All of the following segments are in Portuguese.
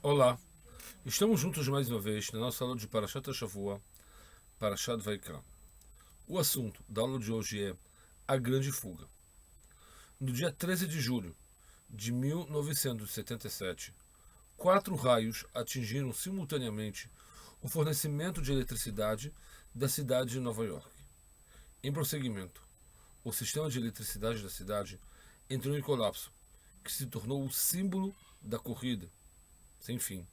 Olá, estamos juntos mais uma vez na nossa aula de Parashat Shavua, Parashat Vaikra. O assunto da aula de hoje é a Grande Fuga. No dia 13 de julho de 1977, 4 raios atingiram simultaneamente o fornecimento de eletricidade da cidade de Nova York. Em prosseguimento, o sistema de eletricidade da cidade entrou em colapso, que se tornou o símbolo da corrida sem fim.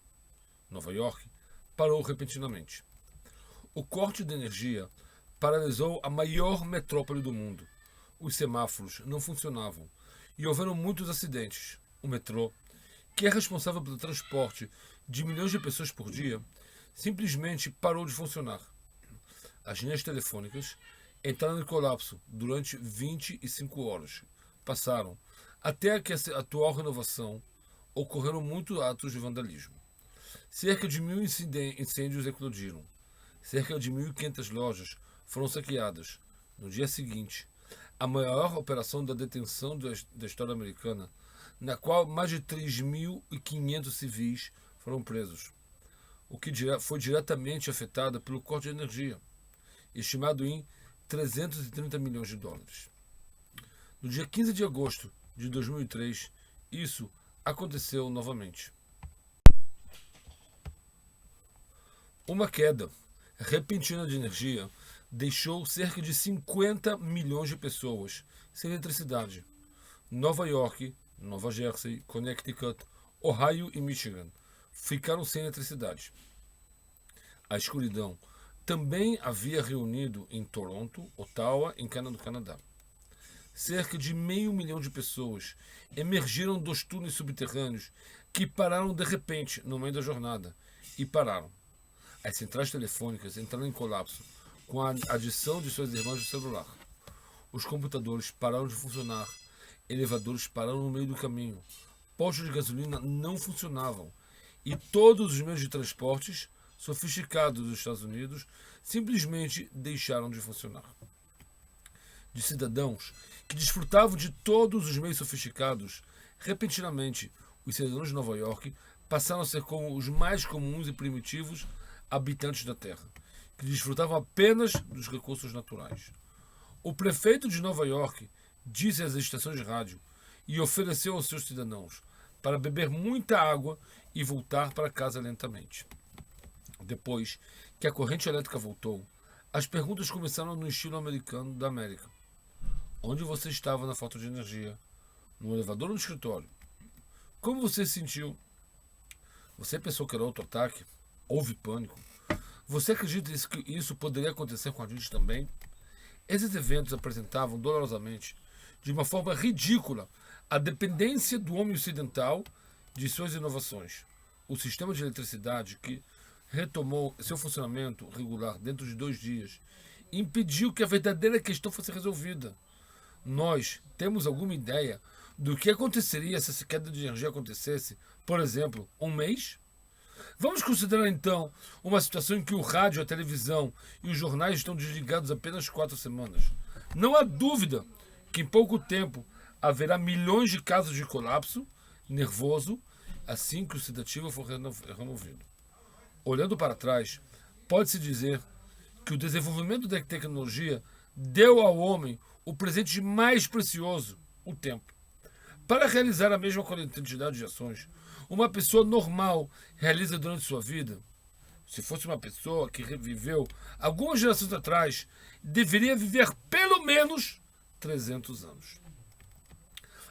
Nova York parou repentinamente. O corte de energia paralisou a maior metrópole do mundo. Os semáforos não funcionavam e houveram muitos acidentes. O metrô, que é responsável pelo transporte de milhões de pessoas por dia, simplesmente parou de funcionar. As linhas telefônicas entraram em colapso durante 25 horas. Passaram até que a atual renovação ocorreram muitos atos de vandalismo. Cerca de 1.000 incêndios eclodiram. Cerca de 1.500 lojas foram saqueadas. No dia seguinte, a maior operação da detenção da história americana, na qual mais de 3.500 civis foram presos, o que foi diretamente afetada pelo corte de energia, estimado em 330 milhões de dólares. No dia 15 de agosto de 2003, isso aconteceu novamente. Uma queda repentina de energia deixou cerca de 50 milhões de pessoas sem eletricidade. Nova York, Nova Jersey, Connecticut, Ohio e Michigan ficaram sem eletricidade. A escuridão também havia reunido em Toronto, Ottawa, no Canadá. Cerca de 500 mil de pessoas emergiram dos túneis subterrâneos que pararam de repente no meio da jornada e pararam. As centrais telefônicas entraram em colapso com a adição de suas irmãs de celular. Os computadores pararam de funcionar, elevadores pararam no meio do caminho, postos de gasolina não funcionavam e todos os meios de transportes sofisticados dos Estados Unidos simplesmente deixaram de funcionar. De cidadãos que desfrutavam de todos os meios sofisticados, repentinamente os cidadãos de Nova York passaram a ser como os mais comuns e primitivos habitantes da Terra, que desfrutavam apenas dos recursos naturais. O prefeito de Nova York disse às estações de rádio e ofereceu aos seus cidadãos para beber muita água e voltar para casa lentamente. Depois que a corrente elétrica voltou, as perguntas começaram no estilo americano da América. Onde você estava na falta de energia? No elevador ou no escritório? Como você se sentiu? Você pensou que era outro ataque? Houve pânico? Você acredita que isso poderia acontecer com a gente também? Esses eventos apresentavam dolorosamente, de uma forma ridícula, a dependência do homem ocidental de suas inovações. O sistema de eletricidade, que retomou seu funcionamento regular dentro de 2 dias, impediu que a verdadeira questão fosse resolvida. Nós temos alguma ideia do que aconteceria se essa queda de energia acontecesse, por exemplo, um mês? Vamos considerar então uma situação em que o rádio, a televisão e os jornais estão desligados apenas 4 semanas. Não há dúvida que em pouco tempo haverá milhões de casos de colapso nervoso assim que o sedativo for removido. Olhando para trás, pode-se dizer que o desenvolvimento da tecnologia deu ao homem o presente mais precioso, o tempo. Para realizar a mesma quantidade de ações, uma pessoa normal realiza durante sua vida. Se fosse uma pessoa que viveu algumas gerações atrás, deveria viver pelo menos 300 anos.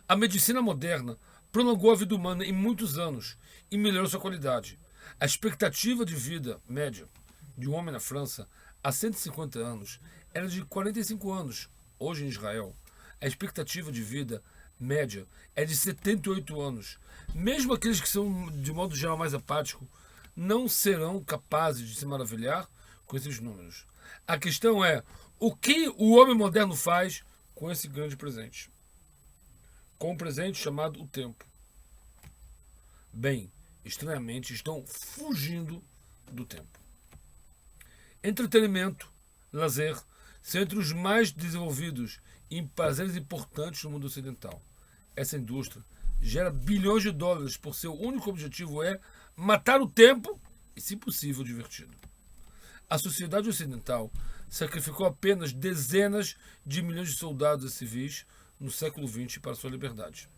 A medicina moderna prolongou a vida humana em muitos anos e melhorou sua qualidade. A expectativa de vida média de um homem na França há 150 anos era de 45 anos. Hoje, em Israel, a expectativa de vida média é de 78 anos. Mesmo aqueles que são, de modo geral, mais apáticos, não serão capazes de se maravilhar com esses números. A questão é, o que o homem moderno faz com esse grande presente? Com um presente chamado o tempo. Bem, estranhamente, estão fugindo do tempo. Entretenimento, lazer, são entre os mais desenvolvidos e prazeres importantes no mundo ocidental. Essa indústria gera bilhões de dólares por seu único objetivo é matar o tempo e, se possível, divertido. A sociedade ocidental sacrificou apenas dezenas de milhões de soldados e civis no século XX para sua liberdade.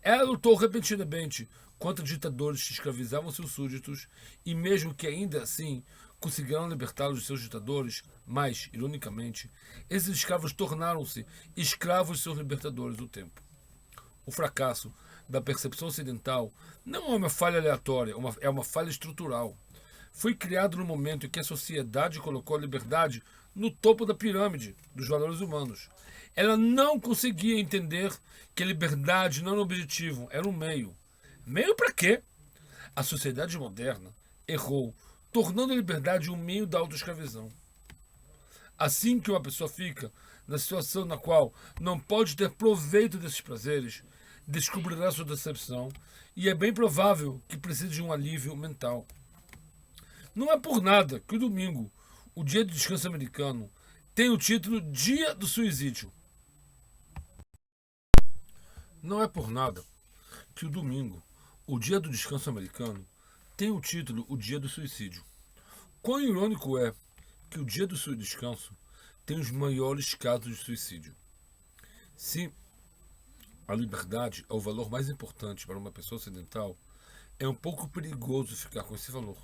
Ela lutou repentinamente contra ditadores que escravizavam seus súditos e, mesmo que ainda assim conseguiram libertá-los de seus ditadores, mas, ironicamente, esses escravos tornaram-se escravos de seus libertadores do tempo. O fracasso da percepção ocidental não é uma falha aleatória, é uma falha estrutural. Foi criado no momento em que a sociedade colocou a liberdade no topo da pirâmide dos valores humanos. Ela não conseguia entender que a liberdade não era um objetivo, era um meio. Meio para quê? A sociedade moderna errou, tornando a liberdade um meio da autoescravidão. Assim que uma pessoa fica na situação na qual não pode ter proveito desses prazeres, descobrirá sua decepção e é bem provável que precise de um alívio mental. Não é por nada que o domingo, o dia de descanso americano, tem o título Dia do Suicídio. Não é por nada que o domingo, o dia do descanso americano, tem o título O Dia do Suicídio. Quão irônico é que o dia do seu descanso tem os maiores casos de suicídio. Se a liberdade é o valor mais importante para uma pessoa ocidental, é um pouco perigoso ficar com esse valor.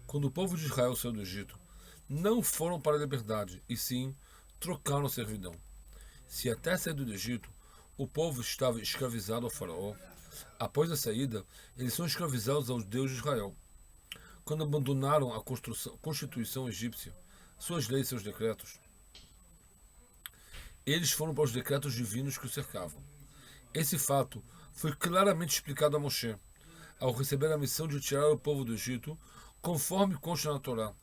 Quando o povo de Israel saiu do Egito, não foram para a liberdade, e sim trocaram a servidão. Se até a saída do Egito, o povo estava escravizado ao faraó, após a saída, eles são escravizados aos deuses de Israel. Quando abandonaram a Constituição egípcia, suas leis e seus decretos, eles foram para os decretos divinos que o cercavam. Esse fato foi claramente explicado a Moshe, ao receber a missão de tirar o povo do Egito, conforme consta na Torá.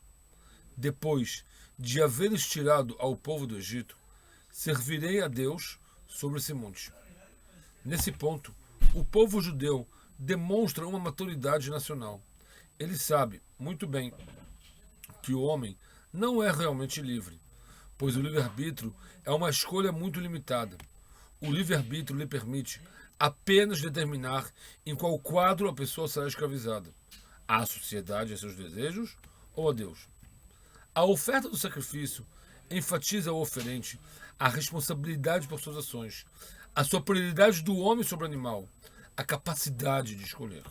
Depois de haveres tirado ao povo do Egito, servirei a Deus sobre esse monte. Nesse ponto, o povo judeu demonstra uma maturidade nacional. Ele sabe muito bem que o homem não é realmente livre, pois o livre-arbítrio é uma escolha muito limitada. O livre-arbítrio lhe permite apenas determinar em qual quadro a pessoa será escravizada: à sociedade e a seus desejos ou a Deus. A oferta do sacrifício enfatiza ao oferente a responsabilidade por suas ações, a superioridade do homem sobre o animal, a capacidade de escolher.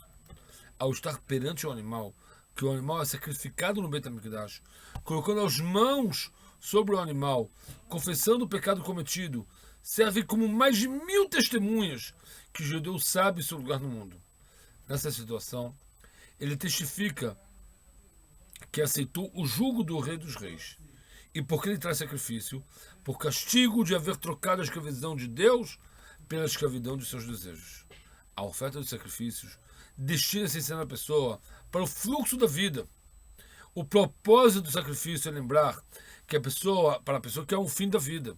Ao estar perante o animal, que o animal é sacrificado no Beit HaMikdash, colocando as mãos sobre o animal, confessando o pecado cometido, serve como mais de 1000 testemunhas que o judeu sabe seu lugar no mundo. Nessa situação, ele testifica que aceitou o jugo do Rei dos Reis. E porque ele traz sacrifício, por castigo de haver trocado a escravidão de Deus pela escravidão de seus desejos. A oferta dos sacrifícios destina-se a ensinar a pessoa para o fluxo da vida. O propósito do sacrifício é lembrar que para a pessoa que há um fim da vida.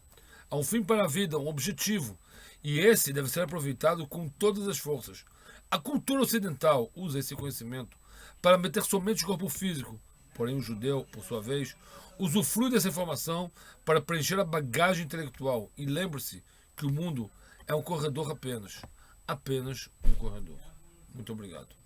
Há um fim para a vida, um objetivo. E esse deve ser aproveitado com todas as forças. A cultura ocidental usa esse conhecimento para meter somente o corpo físico. Porém, o judeu, por sua vez, usufrui dessa informação para preencher a bagagem intelectual. E lembre-se que o mundo é um corredor apenas. Apenas um corredor. Muito obrigado.